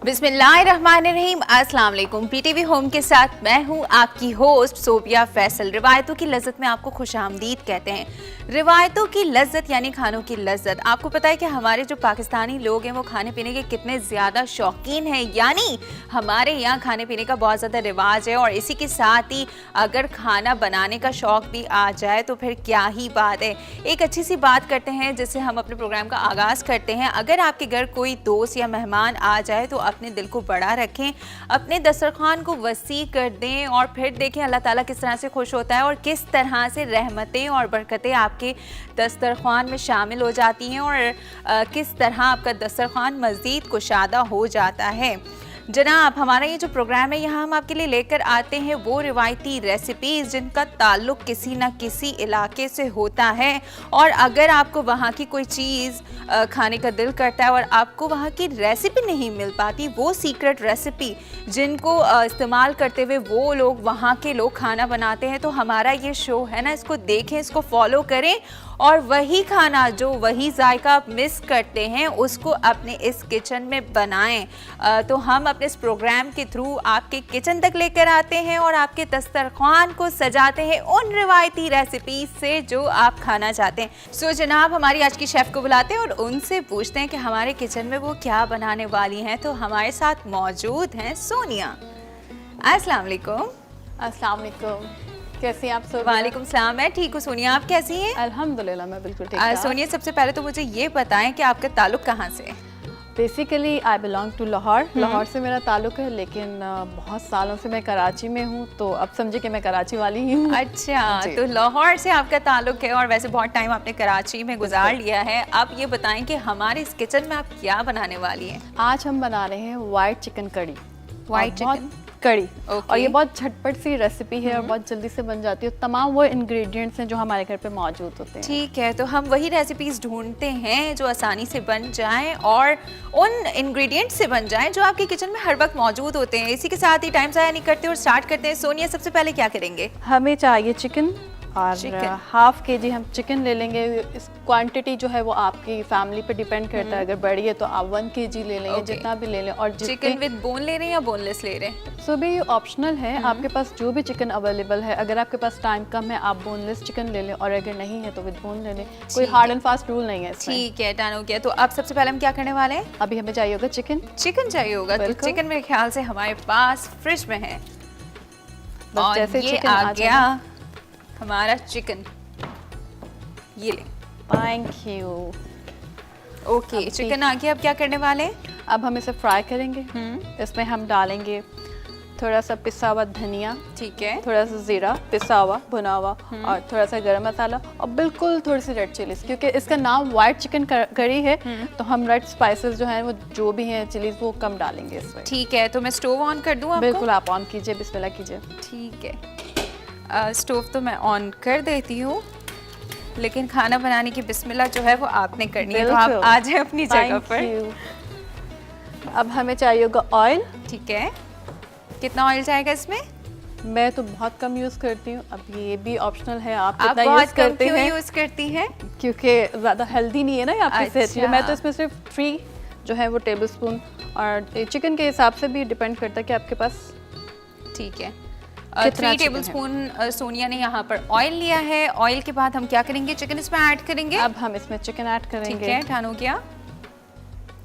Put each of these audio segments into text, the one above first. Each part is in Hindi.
बिस्मिल्लाहिर्रहमानिर्रहीम। अस्सलाम वालेकुम। पीटीवी होम के साथ मैं हूं आपकी होस्ट सोबिया फैसल। रिवायतों की लज्जत में आपको खुशामदीद कहते हैं। रिवायतों की लज्जत यानी खानों की लज्जत। आपको पता है कि हमारे जो पाकिस्तानी लोग हैं वो खाने पीने के कितने ज़्यादा शौकीन हैं, यानी हमारे यहाँ खाने पीने का बहुत ज़्यादा रिवाज है। और इसी के साथ ही अगर खाना बनाने का शौक़ भी आ जाए तो फिर क्या ही बात है। एक अच्छी सी बात करते हैं जिससे हम अपने प्रोग्राम का आगाज़ करते हैं। अगर आपके घर कोई दोस्त या मेहमान आ जाए तो अपने दिल को बड़ा रखें, अपने दस्तरखान को वसी कर दें और फिर देखें अल्लाह ताला किस तरह से खुश होता है और किस तरह से रहमतें और बरकतें आपके दस्तरखान में शामिल हो जाती हैं और किस तरह आपका दस्तरखान मज़ीद कुशादा हो जाता है। जनाब, हमारा ये जो प्रोग्राम है यहाँ हम आपके लिए लेकर आते हैं वो रिवायती रेसिपीज़ जिनका ताल्लुक़ किसी न किसी इलाके से होता है। और अगर आपको वहाँ की कोई चीज़ खाने का दिल करता है और आपको वहाँ की रेसिपी नहीं मिल पाती, वो सीक्रेट रेसिपी जिनको इस्तेमाल करते हुए वो लोग वहाँ के लोग खाना बनाते हैं, तो हमारा ये शो है ना, इसको देखें, इसको फॉलो करें और वही खाना जो वही जायका आप मिस करते हैं उसको अपने इस किचन में बनाएं। तो हम अपने इस प्रोग्राम के थ्रू आपके किचन तक लेकर आते हैं और आपके दस्तरखान को सजाते हैं उन रिवायती रेसिपीज से जो आप खाना चाहते हैं। सो जनाब, हमारी आज की शेफ़ को बुलाते हैं और उनसे पूछते हैं कि हमारे किचन में वो क्या बनाने वाली हैं। तो हमारे साथ मौजूद हैं सोनिया। अस्सलाम वालेकुम। अस्सलाम वालेकुम। कैसी हैं आप सब? वालेकुम सलाम। मैं ठीक हूँ सोनिया, आप कैसी हैं? अल्हम्दुलिल्लाह मैं बिल्कुल ठीक हूँ। सोनिया, सबसे पहले तो मुझे ये बताएं कि आपका ताल्लुक कहाँ से है? Basically I belong to Lahore. Lahore से मेरा ताल्लुक है, लेकिन बहुत सालों से मैं कराची में हूँ, तो अब समझे कि मैं कराची वाली ही हूँ। अच्छा, तो लाहौर से आपका ताल्लुक है और वैसे बहुत टाइम आपने कराची में गुजार लिया है। अब ये बताएं कि हमारे इस किचन में आप क्या बनाने वाली हैं? आज हम बना रहे हैं वाइट चिकन कड़ी। वाइट चिकन कड़ी। और ये बहुत झटपट सी रेसिपी है और बहुत जल्दी से बन जाती है। तमाम वो इंग्रेडिएंट्स हैं जो हमारे घर पे मौजूद होते हैं। ठीक है, तो हम वही रेसिपीज़ ढूंढते हैं जो आसानी से बन जाएं और उन इंग्रेडिएंट्स से बन जाएं जो आपके किचन में हर वक्त मौजूद होते हैं। इसी के साथ ही टाइम ज़ाया नहीं करते और स्टार्ट करते हैं। सोनिया, सबसे पहले क्या करेंगे? हमें चाहिए चिकन और हाफ के जी हम चिकन ले लेंगे। इस क्वांटिटी जो है वो आपकी फैमिली पे डिपेंड करता है। अगर बड़ी है तो आप 1 kg ले लेंगे, जितना भी ले लें। और चिकन विद बोन ले रहे हैं या बोनलेस ले रहे हैं? सो भी ऑप्शनल है, आपके पास जो भी चिकन अवेलेबल है। अगर आपके पास टाइम कम है आप बोनलेस चिकन ले लें और अगर नहीं है तो विद बोन ले लें। कोई हार्ड एंड फास्ट रूल नहीं है इसमें। ठीक है, डन हो गया। तो अब सबसे पहले हम क्या करने वाले हैं? अभी हमें चाहिए होगा चिकन। चिकन चाहिए होगा, तो चिकन मेरे ख्याल से हमारे पास फ्रिज में है। और जैसे ये आ गया हमारा चिकन, ये ले। Thank you. ओके, चिकन आ गया। अब क्या करने वाले हैं? अब हम इसे फ्राई करेंगे। इसमें हम डालेंगे थोड़ा सा पिसा हुआ धनिया, ठीक है, थोड़ा सा जीरा पिसा हुआ भुना हुआ, और थोड़ा सा गरम मसाला और बिल्कुल थोड़ी सी रेड चिलीज। क्योंकि इसका नाम वाइट चिकन करी है तो हम रेड स्पाइसेस जो हैं वो जो भी हैं चिलीज वो कम डालेंगे इसमें। ठीक है, तो मैं स्टोव ऑन कर दूं आपको? बिल्कुल, आप ऑन कीजिए, बिस्मिल्लाह कीजिए। ठीक है, स्टोव तो मैं ऑन कर देती हूँ, लेकिन खाना बनाने की बिस्मिल्लाह जो है वो आपने करनी है, तो आप आ जाए अपनी जगह पर। अब हमें चाहिए होगा ऑयल। ठीक है, कितना ऑयल जाएगा इसमें? मैं तो बहुत कम यूज़ करती हूँ। अब ये भी ऑप्शनल है, आप कितना यूज़ करते हैं? यूज़ करती हैं क्योंकि ज़्यादा हेल्दी नहीं है ना आपकी सेहत के लिए। मैं तो इसमें सिर्फ 3 जो है वो टेबल स्पून, और चिकन के हिसाब से भी डिपेंड करता है कि आपके पास। ठीक है, 3 टेबल स्पून सोनिया ने यहाँ पर ऑयल लिया है। ऑयल के बाद हम क्या करेंगे? चिकन इसमें ऐड करेंगे। अब हम इसमें चिकन ऐड करेंगे। ठीक है, डन हो गया।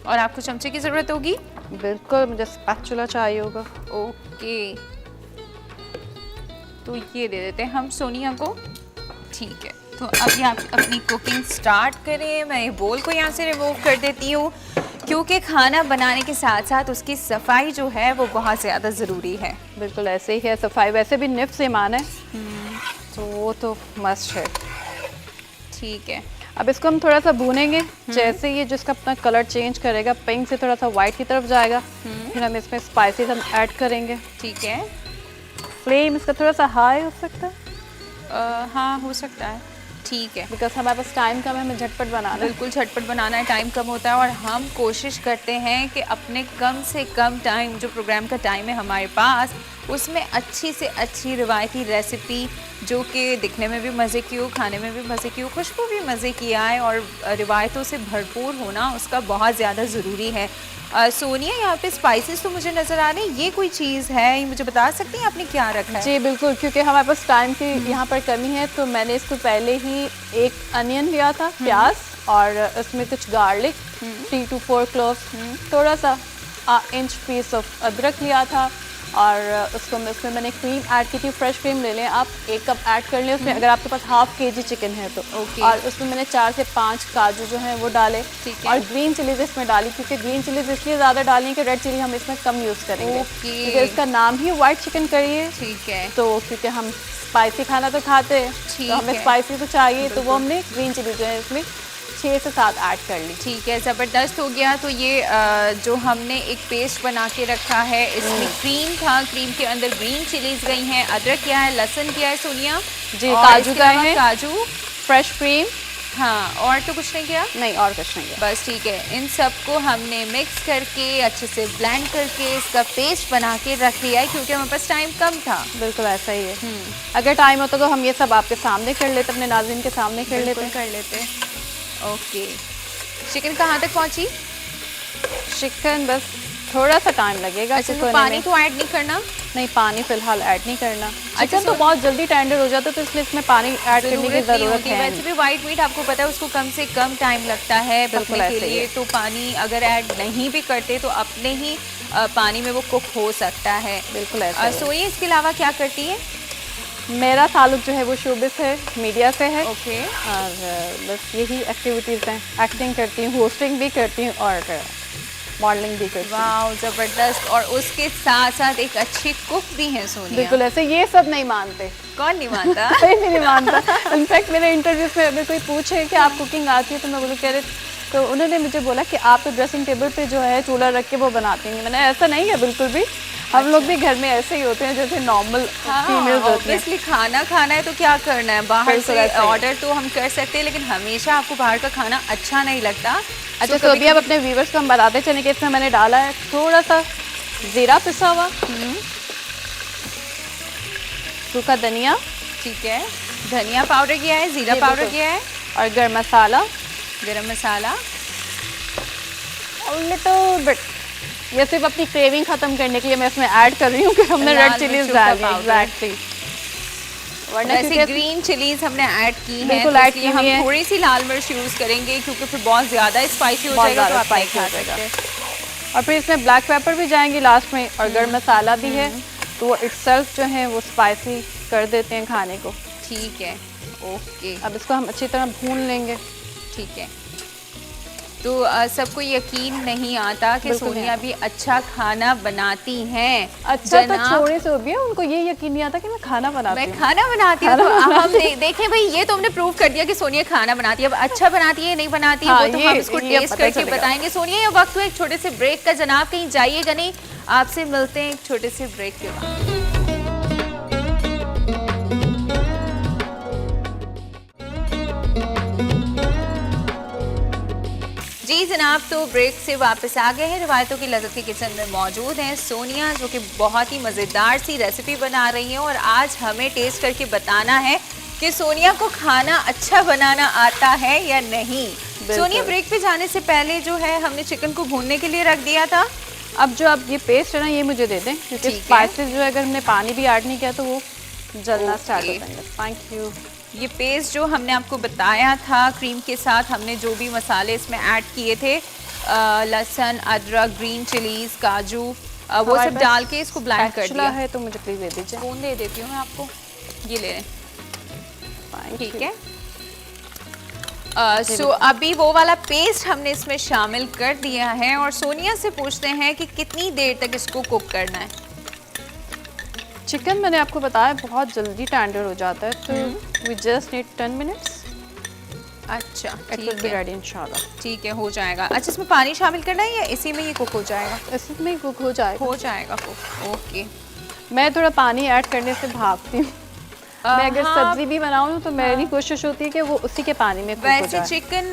और आपको चमचे की ज़रूरत होगी? बिल्कुल, मुझे स्पैचुला चाहिए होगा। ओके, तो ये दे देते हैं हम सोनिया को। ठीक है, तो अभी आप अपनी कुकिंग स्टार्ट करें। मैं ये बोल को यहाँ से रिमूव कर देती हूँ क्योंकि खाना बनाने के साथ साथ उसकी सफाई जो है वो बहुत ज़्यादा ज़रूरी है। बिल्कुल ऐसे ही है, सफाई वैसे भी निफ्स ईमान है, तो वो तो मस्ट है। ठीक है, अब इसको हम थोड़ा सा भूनेंगे। जैसे ये जिसका अपना कलर चेंज करेगा, पिंक से थोड़ा सा वाइट की तरफ जाएगा, फिर हम इसमें स्पाइसेस हम ऐड करेंगे। ठीक है, फ्लेम इसका थोड़ा सा हाई हो सकता है। हाँ, हो सकता है। ठीक है, बिकॉज हमारे पास टाइम कम है, हमें झटपट बनाना है। बिल्कुल झटपट बनाना है, टाइम कम होता है और हम कोशिश करते हैं कि अपने कम से कम टाइम, जो प्रोग्राम का टाइम है हमारे पास, उसमें अच्छी से अच्छी रिवायती रेसिपी जो कि दिखने में भी मज़े की हो, खाने में भी मज़े की हो, खुशबू भी मज़े की आए और रिवायतों से भरपूर होना उसका बहुत ज़्यादा ज़रूरी है। सोनिया, यहाँ पे स्पाइसेस तो मुझे नज़र आ रहे हैं, ये कोई चीज़ है, ये मुझे बता सकती हैं आपने क्या रखा है? जी बिल्कुल, क्योंकि हमारे पास टाइम की यहाँ पर कमी है, तो मैंने इसको पहले ही एक अनियन लिया था, प्याज, और उसमें कुछ गार्लिक, 3 to 4 क्लोव्स, थोड़ा सा इंच पीस ऑफ अदरक लिया था, और उसको उसमें मैंने क्रीम ऐड की थी। फ्रेश क्रीम ले लें आप, 1 कप ऐड कर लें उसमें, अगर आपके पास हाफ kg चिकन है तो। और उसमें मैंने 4 से 5 काजू जो हैं वो डाले, और ग्रीन चिलीज इसमें डाली, क्योंकि ग्रीन चिलीज इसलिए ज़्यादा डाली कि रेड चिली हम इसमें कम यूज़ करेंगे, क्योंकि इसका नाम ही वाइट चिकन करी है। ठीक है, तो क्योंकि हम स्पाइसी खाना तो खाते हैं, तो हमें स्पाइसी तो चाहिए, तो वो हमने ग्रीन चिली जो है इसमें 6 से 7 ऐड कर ली। ठीक है, ज़बरदस्त हो गया। तो ये जो हमने एक पेस्ट बना के रखा है, इसमें क्रीम था, क्रीम के अंदर ग्रीन चिलीज गई हैं, अदरक किया है, लहसुन किया है सोनिया जी, काजू का है, काजू, फ्रेश क्रीम, हाँ, और तो कुछ नहीं किया? नहीं, और कुछ नहीं किया। बस ठीक है, इन सबको हमने मिक्स करके अच्छे से ब्लेंड करके इसका पेस्ट बना के रख लिया है, क्योंकि हमारे पास टाइम कम था। बिल्कुल ऐसा ही है। अगर टाइम होता तो हम ये सब आपके सामने कर लेते, अपने नाज़रीन के सामने कर लेते। ओके, चिकन कहाँ तक पहुँची? चिकन बस थोड़ा सा टाइम लगेगा। अच्छा, तो पानी तो ऐड नहीं करना? नहीं, पानी फिलहाल ऐड नहीं करना। अच्छा, चिकन तो बहुत जल्दी टेंडर हो जाता है, तो इसलिए इसमें पानी ऐड करने की ज़रूरत है। वैसे भी वाइट मीट आपको पता है उसको कम से कम टाइम लगता है पकने के लिए, तो पानी अगर ऐड नहीं भी करते तो अपने ही पानी में वो कुक हो सकता है। बिल्कुल ऐसा। सोनिया, इसके अलावा क्या करती है? मेरा ताल्लुक जो है वो शोबिस है, मीडिया से है। ओके। और बस यही एक्टिविटीज़ हैं, एक्टिंग करती हूँ, होस्टिंग भी करती हूँ, और मॉडलिंग भी करती हूँ। वाह, ज़बरदस्त। और उसके साथ साथ एक अच्छी कुक भी हैं सोनिया। बिल्कुल ऐसे, ये सब नहीं मानते। कौन नहीं मानता? कोई भी नहीं मानता। इनफैक्ट मेरे इंटरव्यूज में अगर कोई पूछे कि आप कुकिंग आती है, तो मैं बोलूँ कह रहे, तो उन्होंने मुझे बोला कि आप तो ड्रेसिंग टेबल पे जो है चूल्हा रख के वो बनाती हैं। मैंने, ऐसा नहीं है बिल्कुल भी, हम लोग भी घर में ऐसे ही होते हैं जैसे नॉर्मल फीमेल्स होती हैं। ऑब्वियसली खाना खाना है तो क्या करना है, बाहर से ऑर्डर तो हम कर सकते हैं, लेकिन हमेशा आपको बाहर का खाना अच्छा नहीं लगता। अच्छा, तो अभी अब अपने व्यूवर्स को हम बताते चले कि इसमें मैंने डाला है थोड़ा सा जीरा पिसा हुआ, सूखा धनिया, ठीक है, धनिया पाउडर किया है, जीरा पाउडर किया है, और गरम मसाला, गरम मसाला, और लिटिल बिट, ये सिर्फ अपनी क्रेविंग खत्म करने के लिए मैं इसमें ऐड कर रही हूँ कि हमने रेड चिलीज डाली। एग्जैक्टली, वरना वैसे ग्रीन चिलीज हमने ऐड की है, बिल्कुल तो ऐड की हम है। थोड़ी सी लाल मिर्च यूज करेंगे, क्योंकि फिर बहुत ज्यादा स्पाइसी हो जाएगा, तो आप नहीं खा सकते। और फिर इसमें ब्लैक पेपर भी जाएंगे लास्ट में, और गरम मसाला भी है, तो वो इटसेल्फ जो है वो स्पाइसी कर देते हैं खाने को। ठीक है, ओके। अब इसको हम अच्छी तरह भून लेंगे। ठीक है, तो सबको यकीन नहीं आता कि सोनिया भी अच्छा खाना बनाती हैं। अच्छा, तो छोड़े से भी है, उनको ये यकीन नहीं आता कि मैं खाना बनाती हूँ। मैं खाना बनाती हूँ, तो हम देखें भाई, ये तो हमने प्रूव कर दिया कि सोनिया खाना बनाती है। अब अच्छा बनाती है नहीं बनाती है, वो तो हम इसको टेस्ट करके बताएंगे। सोनिया, ये वक्त हुआ एक छोटे से ब्रेक का, जनाब कहीं जाइएगा नहीं, आपसे मिलते हैं एक छोटे से ब्रेक के बाद। जी जनाब, तो ब्रेक से वापस आ गए हैं। रिवायतों की लज़्ज़त के किचन में मौजूद हैं सोनिया, जो कि बहुत ही मज़ेदार सी रेसिपी बना रही हैं, और आज हमें टेस्ट करके बताना है कि सोनिया को खाना अच्छा बनाना आता है या नहीं। सोनिया, ब्रेक पे जाने से पहले जो है हमने चिकन को भूनने के लिए रख दिया था। अब जो अब ये पेस्ट है ना, ये मुझे दे दें, क्योंकि स्पाइसेस जो है अगर हमने पानी भी ऐड नहीं किया तो वो जलना स्टार्ट हो जाएंगे। Thank you. ये पेस्ट जो हमने आपको बताया था, क्रीम के साथ हमने जो भी मसाले इसमें ऐड किए थे, लहसुन, अदरक, ग्रीन चिलीज, काजू, वो सब डाल के इसको ब्लेंड कर दिया है। तो मुझे प्लीज दे दीजिए। स्पून दे देती हूँ मैं आपको, ये ले लें। ठीक है, सो अभी वो वाला पेस्ट हमने इसमें शामिल कर दिया है, और सोनिया से पूछते हैं कि कितनी देर तक इसको कुक करना है। चिकन मैंने आपको बताया बहुत जल्दी टेंडर हो जाता है, तो वी जस्ट नीड 10 मिनट्स। अच्छा, इट विल बी रेडी इंशाल्लाह। ठीक है, हो जाएगा। अच्छा, इसमें पानी शामिल करना है या इसी में ये कुक हो जाएगा? इसी में कुक हो जाएगा। हो जाएगा कुक, ओके। मैं थोड़ा पानी ऐड करने से भागती हूँ, मैं अगर हाँ, सब्जी भी बनाऊँ तो मेरी कोशिश होती है कि वो उसी के पानी में कुक हो वैसे जाए। चिकन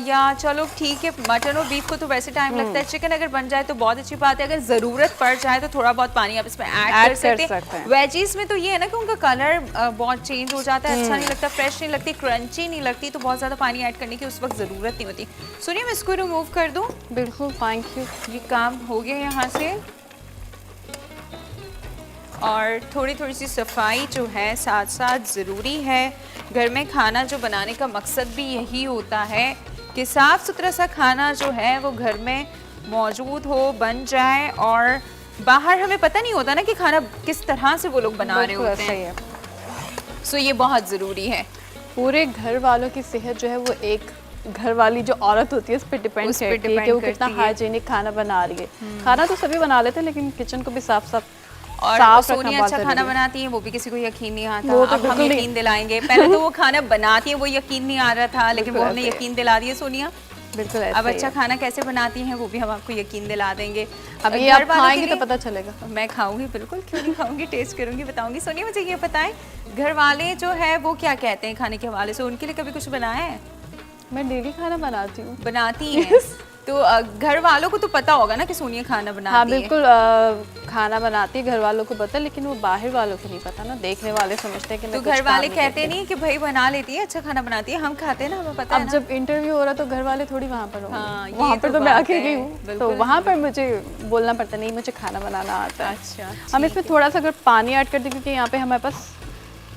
या चलो ठीक है, मटन और बीफ को तो वैसे टाइम लगता है, चिकन अगर बन जाए तो बहुत अच्छी बात है। अगर ज़रूरत पड़ जाए तो थोड़ा बहुत पानी आप इसमें ऐड कर सकते हैं। वेजीज में तो ये है ना कि उनका कलर बहुत चेंज हो जाता है, अच्छा नहीं लगता, फ्रेश नहीं लगती, क्रंची नहीं लगती, तो बहुत ज़्यादा पानी ऐड करने की उस वक्त ज़रूरत नहीं होती। सुनिए मैं इसको रिमूव कर दूँ। बिल्कुल, थैंक यू। ये काम हो गया यहाँ से। और थोड़ी थोड़ी सी सफाई जो है साथ साथ ज़रूरी है। घर में खाना जो बनाने का मकसद भी यही होता है कि साफ़ सुथरा सा खाना जो है वो घर में मौजूद हो, बन जाए। और बाहर हमें पता नहीं होता ना कि खाना किस तरह से वो लोग बना रहे होते हैं, सो ये बहुत ज़रूरी है। पूरे घर वालों की सेहत जो है वो एक घर वाली जो औरत होती है उस पर डिपेंड करती है कि वो कितना हाइजीनिक खाना बना रही है। खाना तो सभी बना लेते हैं लेकिन किचन को भी साफ साफ और सोनिया अच्छा खाना बनाती है, वो भी किसी को यकीन नहीं आता। वो तो अब हम यकीन दिलाएंगे। पहले तो वो खाना बनाती है वो यकीन नहीं आ रहा था, लेकिन वो हमने यकीन दिला दिया सोनिया। बिल्कुल अब अच्छा खाना कैसे बनाती हैं वो भी हम आपको यकीन दिला देंगे। अब ये आप खाएंगे तो पता चलेगा। मैं खाऊंगी, बिल्कुल, क्यों नहीं खाऊंगी, टेस्ट करूंगी, बताऊंगी। सोनिया मुझे ये बताएं, घर वाले जो है वो क्या कहते हैं खाने के हवाले से? उनके लिए कभी कुछ बनाया है? मैं डेली खाना बनाती हूँ। बनाती हैं? तो घर वालों को तो पता होगा ना कि सोनिया खाना बनाती है। हाँ बिल्कुल, खाना बनाती है, घर वालों को पता, लेकिन वो बाहर वालों को नहीं पता ना। देखने वाले समझते हैं कि तो घर वाले कहते नहीं कि भाई बना लेती है, अच्छा खाना बनाती है, हम खाते हैं ना, हमें पता है ना। अब जब इंटरव्यू हो रहा तो घर वाले थोड़ी वहाँ पर होंगे। हाँ, वहाँ पर तो मैं अकेली हूँ, तो वहाँ पर मुझे बोलना पड़ता नहीं मुझे खाना बनाना आता है। अच्छा, हम इसमें थोड़ा सा अगर पानी ऐड कर दें क्योंकि यहाँ पे हमारे पास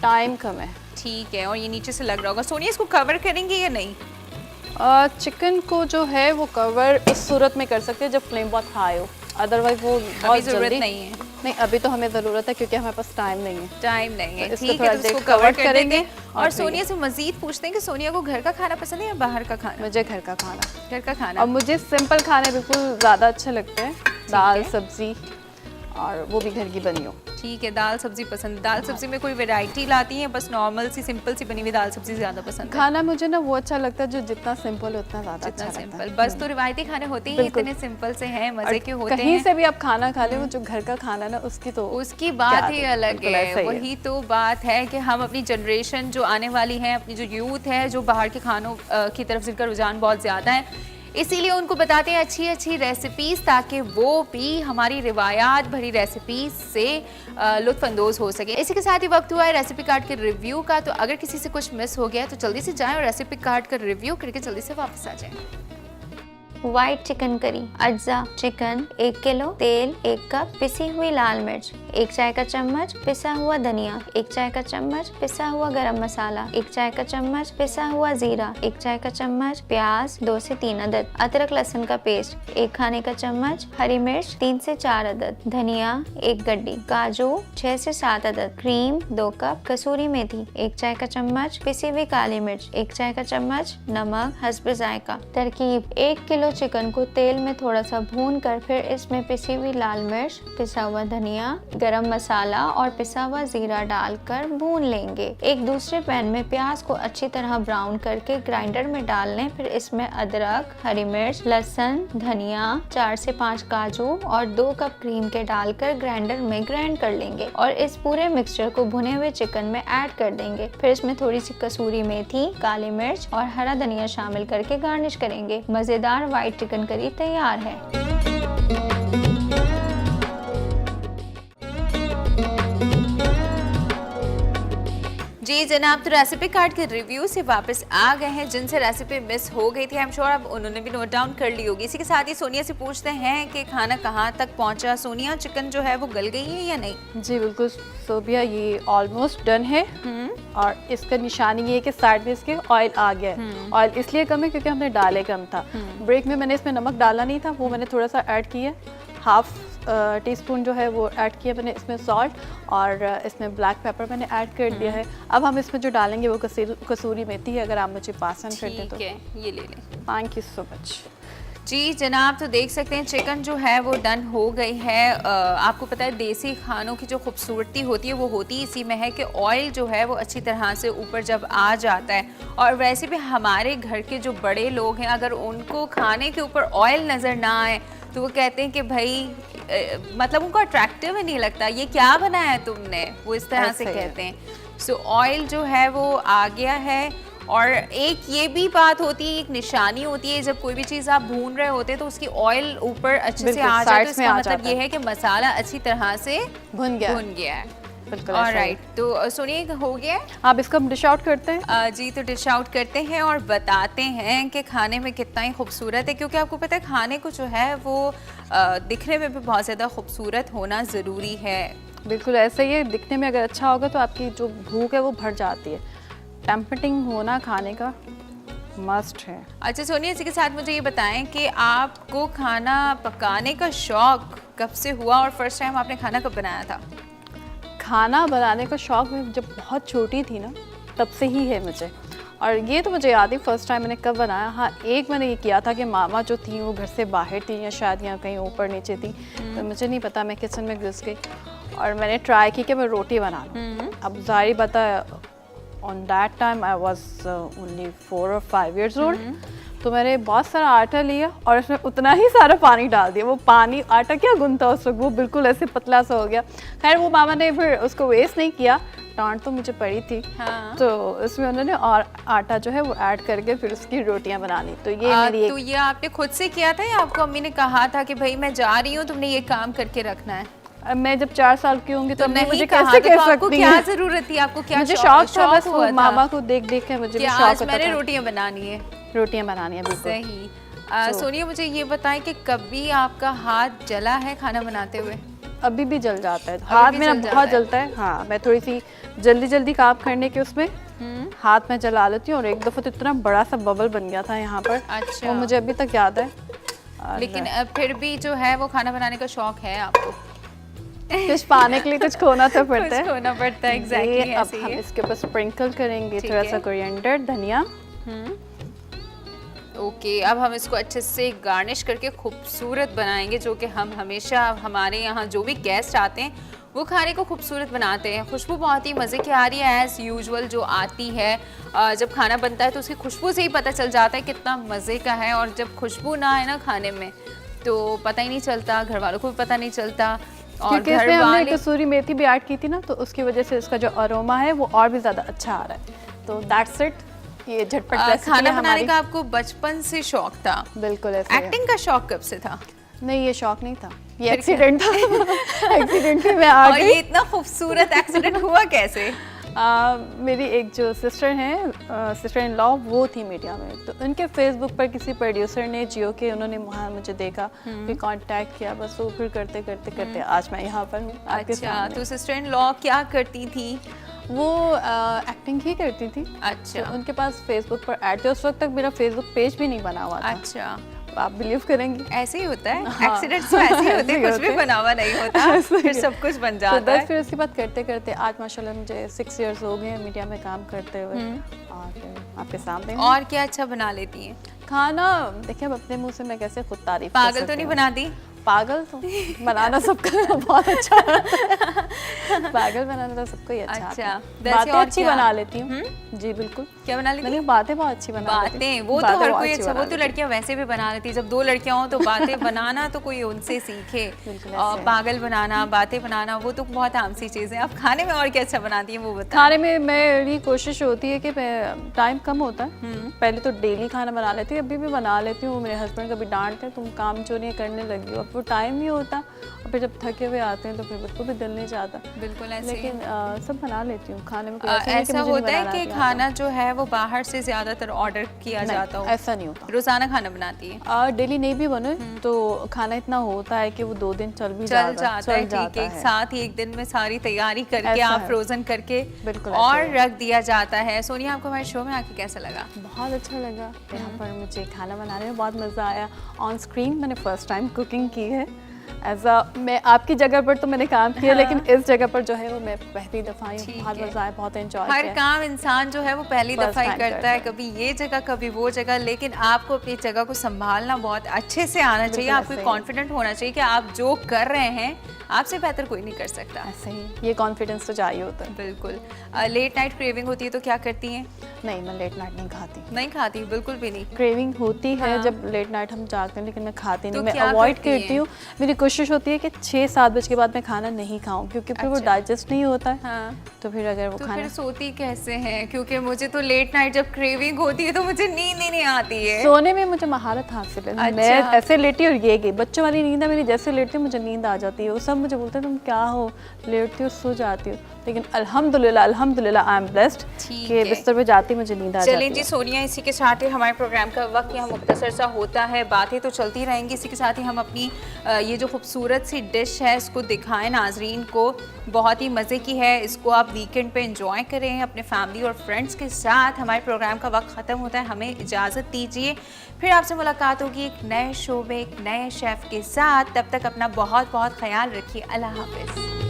टाइम कम है। ठीक है। और ये नीचे से लग रहा होगा। सोनिया इसको कवर करेंगे या नहीं? चिकन को जो है वो कवर इस सूरत में कर सकते हैं जब फ्लेम बहुत हाई हो, अदरवाइज वो बहुत जल्दी नहीं है। नहीं, अभी तो हमें ज़रूरत है क्योंकि हमारे पास टाइम नहीं है। टाइम नहीं है, ठीक है, तो इसको कवर करेंगे। और सोनिया से मजीद पूछते हैं कि सोनिया को घर का खाना पसंद है या बाहर का खाना? मुझे घर का खाना। घर का खाना। और मुझे सिंपल खाने बिल्कुल ज़्यादा अच्छे लगते हैं, दाल सब्जी, और वो भी घर की बनी हो। ठीक है, दाल सब्जी पसंद। दाल सब्जी में कोई वैरायटी लाती है, बस नॉर्मल सी सिंपल सी बनी हुई दाल सब्जी ज़्यादा पसंद है? खाना मुझे ना वो अच्छा लगता है जो जितना सिंपल हो उतना ज़्यादा अच्छा लगता है। बस तो रिवायती खाने होते ही इतने सिंपल से हैं, मजे के होते हैं। कहीं से भी आप खाना खा ले, वो जो घर का खाना ना उसकी बात ही अलग है। वही तो बात है कि हम अपनी जनरेशन जो आने वाली है, अपनी जो यूथ है, जो बाहर के खानों की तरफ जिनका रुझान बहुत ज़्यादा है, इसीलिए उनको बताते हैं अच्छी अच्छी रेसिपीज़, ताकि वो भी हमारी रिवायात भरी रेसिपीज़ से लुत्फ़अंदोज़ हो सके। इसी के साथ ही वक्त हुआ है रेसिपी कार्ड के रिव्यू का। तो अगर किसी से कुछ मिस हो गया तो जल्दी से जाएं और रेसिपी कार्ड का रिव्यू करके जल्दी से वापस आ जाएं। White chicken curry. अज्जा चिकन 1 किलो, तेल 1 कप, पिसी हुई लाल मिर्च 1 चाय का चम्मच, पिसा हुआ धनिया 1 चाय का चम्मच, पिसा हुआ गरम मसाला 1 चाय का चम्मच, पिसा हुआ जीरा 1 चाय का चम्मच, प्याज 2 से 3 अदद, अदरक लहसुन का पेस्ट 1 खाने का चम्मच, हरी मिर्च 3 से 4 अदद, धनिया 1 गड्डी, काजू 6 से 7 अदद, क्रीम 2 कप, कसूरी मेथी 1 चाय का चम्मच, पिसी हुई काली मिर्च 1 चाय का चम्मच, नमक हस्ब जायका। तरकीब: 1 किलो चिकन को तेल में थोड़ा सा भून कर फिर इसमें पिसी हुई लाल मिर्च, पिसा हुआ धनिया, गरम मसाला और पिसा हुआ जीरा डालकर भून लेंगे। एक दूसरे पैन में प्याज को अच्छी तरह ब्राउन करके ग्राइंडर में डाल लें। फिर इसमें अदरक, हरी मिर्च, लहसुन, धनिया, 4 से 5 काजू और 2 कप क्रीम के डालकर ग्राइंडर में ग्राइंड कर लेंगे और इस पूरे मिक्सचर को भुने हुए चिकन में ऐड कर देंगे। फिर इसमें थोड़ी सी कसूरी मेथी, काली मिर्च और हरा धनिया शामिल करके गार्निश करेंगे। मजेदार व्हाइट चिकन करी तैयार है। जी जनाब, तो रेसिपी कार्ड के रिव्यू से वापस आ गए हैं। जिनसे रेसिपी मिस हो गई थी आई एम श्योर अब उन्होंने भी नोट डाउन कर ली होगी। इसी के साथ ही सोनिया से पूछते हैं कि खाना कहाँ तक पहुँचा। सोनिया, चिकन जो है वो गल गई है या नहीं? जी बिल्कुल सोबिया, ये ऑलमोस्ट डन है और इसका निशानी ये है कि साइड में इसके ऑयल आ गया है। ऑयल इसलिए कम है क्योंकि हमने डाले कम था। ब्रेक में मैंने इसमें नमक डाला नहीं था, वो मैंने थोड़ा सा ऐड किया, हाफ टीस्पून जो है वो ऐड किया मैंने इसमें सॉल्ट, और इसमें ब्लैक पेपर मैंने ऐड कर दिया है। अब हम इसमें जो डालेंगे वो कसूरी मेथी है, अगर आप मुझे पसंद करते हैं तो। ये ले लें। Thank you so much. जी जनाब, तो देख सकते हैं चिकन जो है वो डन हो गई है। आपको पता है देसी खानों की जो खूबसूरती होती है वो होती इसी में है कि ऑयल जो है वो अच्छी तरह से ऊपर जब आ जाता है। और वैसे भी हमारे घर के जो बड़े लोग हैं, अगर उनको खाने के ऊपर ऑयल नज़र ना आए तो वो कहते हैं कि भाई मतलब उनको अट्रैक्टिव ही नहीं लगता, ये क्या बनाया है तुमने, वो इस तरह से कहते हैं। सो ऑयल जो है वो आ गया है। और एक ये भी बात होती है, एक निशानी होती है, जब कोई भी चीज़ आप भून रहे होते हैं तो उसकी ऑयल ऊपर अच्छे से बिल्कुल, आ जाए, तो sides में इसका आ मतलब जाता ये है कि मसाला अच्छी तरह से भुन गया। भुन गया है। बिल्कुल ऐसा ही। ऑलराइट, तो सुनिए हो गया है। आप इसको डिश आउट करते हैं। जी, तो डिश आउट करते हैं और बताते हैं कि खाने में कितना ही खूबसूरत है, क्योंकि आपको पता है खाने को जो है वो दिखने में भी बहुत ज़्यादा खूबसूरत होना ज़रूरी है। बिल्कुल ऐसा ही है, दिखने में अगर अच्छा होगा तो आपकी जो भूख है वो भर जाती है। टेम्पटिंग होना खाने का मस्ट है। अच्छा सोनिया, इसी के साथ मुझे ये बताएं कि आपको खाना पकाने का शौक कब से हुआ और फर्स्ट टाइम आपने खाना कब बनाया था? खाना बनाने का शौक मैं जब बहुत छोटी थी ना तब से ही है मुझे, और ये तो मुझे याद है फर्स्ट टाइम मैंने कब बनाया। हाँ, एक मैंने ये किया था कि मामा जो थी वो घर से बाहर थी या शायद यहाँ कहीं ऊपर नीचे थी, तो मुझे नहीं पता, मैं किचन में घुस गई और मैंने ट्राई की कि मैं रोटी बना लूँ। अब जाहिर बता, on that time I was only 4 or 5 years old, तो मैंने बहुत सारा आटा लिया और उसमें उतना ही सारा पानी डाल दिया। वो पानी, आटा क्या गुनता उस वक्त, वो बिल्कुल ऐसे पतला सा हो गया। खैर वो मामा ने फिर उसको वेस्ट नहीं किया, डांट तो मुझे पड़ी थी। हाँ। तो उसमें उन्होंने और आटा जो है वो ऐड करके फिर उसकी रोटियां बना ली। तो ये मेरी तो ये आपने खुद से किया था या आपको अम्मी ने कहा था कि भाई मैं जा रही हूँ, तुमने ये काम करके रखना है? मैं जब 4 साल की होंगी तो नहीं मुझे कहा, कैसे तो कह आपको सकती क्या हैं? जरूरत थी, आपको क्या मुझे शौक था, बस हुआ वो था? मामा को देख देख के मुझे भी कि शौक आज होता मैंने था। रोटियां बनानी है। रोटियां बनानी है, बिल्कुल सही। सोनिया, मुझे ये बताएं कि कभी आपका हाथ जला है खाना बनाते हुए? अभी भी जल जाता है हाथ भी मेरा, जल जाता बहुत है। जलता है। हाँ, मैं थोड़ी सी जल्दी काम करने के उसमें हाथ में जला लेती हूँ, और एक दफ़ा तो इतना बड़ा सा बबल बन गया था यहाँ पर। अच्छा। वो मुझे अभी तक याद है। लेकिन फिर भी जो है वो खाना बनाने का शौक है आपको? कुछ पाने के लिए कुछ खोना तो पड़ता है। कुछ खोना पड़ता है, ये एग्जैक्टली अब ऐसे ही हम है। इसके ऊपर स्प्रिंकल करेंगे ठीक थोड़ा है। सा कोरिएंडर, धनिया। ओके, अब हम इसको अच्छे से गार्निश करके खूबसूरत बनाएंगे, जो कि हम हमेशा हमारे यहाँ जो भी गेस्ट आते हैं वो खाने को खूबसूरत बनाते हैं। खुशबू बहुत ही मज़े की आ रही है एज़ यूजुअल जो आती है। जब खाना बनता है तो उसकी खुशबू से ही पता चल जाता है कितना मज़े का है, और जब खुशबू ना आए ना खाने में तो पता ही नहीं चलता, घर वालों को भी पता नहीं चलता। और क्योंकि घर इसमें हमने वाले कसूरी मेथी भी ऐड की थी ना, तो उसकी वजह से इसका जो अरोमा है वो और भी ज़्यादा अच्छा आ रहा है। तो दैट्स इट, ये झटपट रेसिपी खाना है बनाने हमारी। का आपको बचपन से शौक था? बिल्कुल ऐसे ही है। एक्टिंग का शौक कब से था? नहीं, ये शौक नहीं था, ये फिर एक्सीडेंट था। एक्सीडेंटली मैं आ और गई। ये इतना खूबसूरत एक्सीडेंट हुआ कैसे? मेरी एक जो सिस्टर हैं, सिस्टर इन लॉ, वो थी मीडिया में, तो उनके फेसबुक पर किसी प्रोड्यूसर ने जियो के, उन्होंने वहाँ मुझे देखा, फिर कांटेक्ट किया, बस वो फिर करते करते करते आज मैं यहाँ पर हूँ आपके अच्छा, सामने। तो सिस्टर इन लॉ क्या करती थी? वो एक्टिंग ही करती थी। अच्छा। तो उनके पास फेसबुक पर ऐड थे, उस वक्त तक मेरा फेसबुक पेज भी नहीं बना हुआ था। अच्छा, आप बिलीव करेंगी? ऐसे ही होता है, हाँ। एक्सीडेंट्स तो ऐसे ही होते ऐसे हैं, ही कुछ भी होते हैं। बना हुआ नहीं होता, ऐसे ही फिर है। सब कुछ बन तो जाता बस है। फिर उसके बाद करते करते आज माशाल्लाह मुझे 6 years हो गए हैं मीडिया में काम करते हुए, और फिर आपके सामने हूँ। और क्या अच्छा बना लेती हैं? खाना देखिए, अब अपने मुंह से मैं कैसे खुद तारीफ कर पागल तो सकती नहीं हूँ। बनाती? पागल तो बनाना सबका बहुत अच्छा आता है। पागल बनाना तो सबको ही अच्छा आता अच्छा, है। वैसे बातें और अच्छी क्या? बना लेती हूँ। जी बिल्कुल। क्या बना लेती मैंने हैं? बातें बहुत अच्छी बना लेती बातें हूँ। वो तो बातें हर बहुत कोई अच्छी अच्छा, बना वो तो लेती हूँ। लड़कियां वैसे भी बना लेती है। जब 2 लड़कियां हों तो बातें बनाना तो कोई उनसे सीखे, बिल्कुल और ऐसे। पागल बनाना, बातें बनाना वो तो बहुत आम सी चीज़ है। आप खाने में और क्या अच्छा बनाती हैं वो बताएं। खाने में मेरी कोशिश होती है कि मैं, टाइम कम होता है, पहले तो डेली खाना बना लेती हूँ, अभी भी बना लेती हूँ। मेरे हस्बैंड कभी डांटते हैं, तुम काम चोरी करने लगी हो, अब वो टाइम नहीं होता, और फिर जब थके हुए आते हैं तो फिर बिल्कुल भी दिल नहीं चाहता। बिल्कुल ऐसे ही। लेकिन सब बना लेती हूँ खाने में। कोई ऐसा नहीं कि ऐसा मुझे नहीं होता है बनाना कि नहीं आता। खाना जो है वो बाहर से ज्यादातर ऑर्डर किया नहीं, जाता हो? ऐसा नहीं होता। रोजाना खाना बनाती है? डेली नहीं भी बने तो खाना इतना होता है कि वो 2 दिन चल भी चल जाता है, चल ठीक जाता है। एक है। साथ ही एक दिन में सारी तैयारी करके ऐसा आप है। फ्रोजन करके बिल्कुल और ऐसा है। रख दिया जाता है। सोनिया, आपको हमारे शो में आके कैसा लगा? बहुत अच्छा लगा। यहाँ पर मुझे खाना बनाने में बहुत मज़ा आया। ऑन स्क्रीन मैंने फर्स्ट टाइम कुकिंग की है। मैं आपकी जगह पर तो मैंने काम किया, लेकिन इस जगह पर जो है वो मैं पहली दफ़ा आई हूँ। ठीक बहुत है। मज़ा आया, बहुत एंजॉय हर किया। काम इंसान जो है वो पहली First दफा ही time करता है, करता कभी ये जगह कभी वो जगह, लेकिन आपको अपनी जगह को संभालना बहुत अच्छे से आना चाहिए। आपको ऐसे ही। कॉन्फिडेंट होना चाहिए कि आप जो कर रहे हैं आपसे बेहतर कोई नहीं कर सकता। ऐसे ही ये कॉन्फिडेंस तो चाहिए होता है। बिल्कुल। लेट नाइट क्रेविंग होती है तो क्या करती हैं? नहीं, मैं लेट नाइट नहीं खाती। नहीं खाती, बिल्कुल भी नहीं। क्रेविंग होती है हाँ। जब लेट नाइट हम जागते हैं, लेकिन मैं खाती तो नहीं, मैं क्या अवॉइड करती करती हैं? हूँ। मेरी कोशिश होती है कि 6-7 बजे के बाद मैं खाना नहीं खाऊं, क्योंकि फिर वो अच्छा। डाइजेस्ट नहीं होता है। हाँ। तो फिर अगर वो तो खाना फिर सोती कैसे हैं? क्योंकि मुझे तो लेट नाइट जब क्रेविंग होती है तो मुझे नींद ही नहीं आती है। सोने में मुझे महारत हासिल है। अच्छा। मैं ऐसे लेटी और ये गई, बच्चों वाली नींद है मेरी, जैसे लेटती हूँ मुझे नींद आ जाती है। वो सब मुझे बोलते हैं तुम क्या हो, लेटती हो सो जाती हो, लेकिन अल्हम्दुलिल्लाह आई एम ब्लेस्ड ठीक कि है। बिस्तर पे जाती मुझे नींद आ जाती चलें है। जी सोनिया, इसी के साथ ही हमारे प्रोग्राम का वक्त यहाँ मुख्तसर सा होता है। बातें तो चलती रहेंगी, इसी के साथ ही हम अपनी ये जो खूबसूरत सी डिश है इसको दिखाएं नाजरीन को। बहुत ही मज़े की है, इसको आप वीकेंड पे एंजॉय करें अपने फैमिली और फ्रेंड्स के साथ। हमारे प्रोग्राम का वक्त ख़त्म होता है, हमें इजाज़त दीजिए। फिर आपसे मुलाकात होगी एक नए शो में एक नए शेफ़ के साथ। तब तक अपना बहुत बहुत ख्याल रखिए। अल्लाह हाफ़िज़।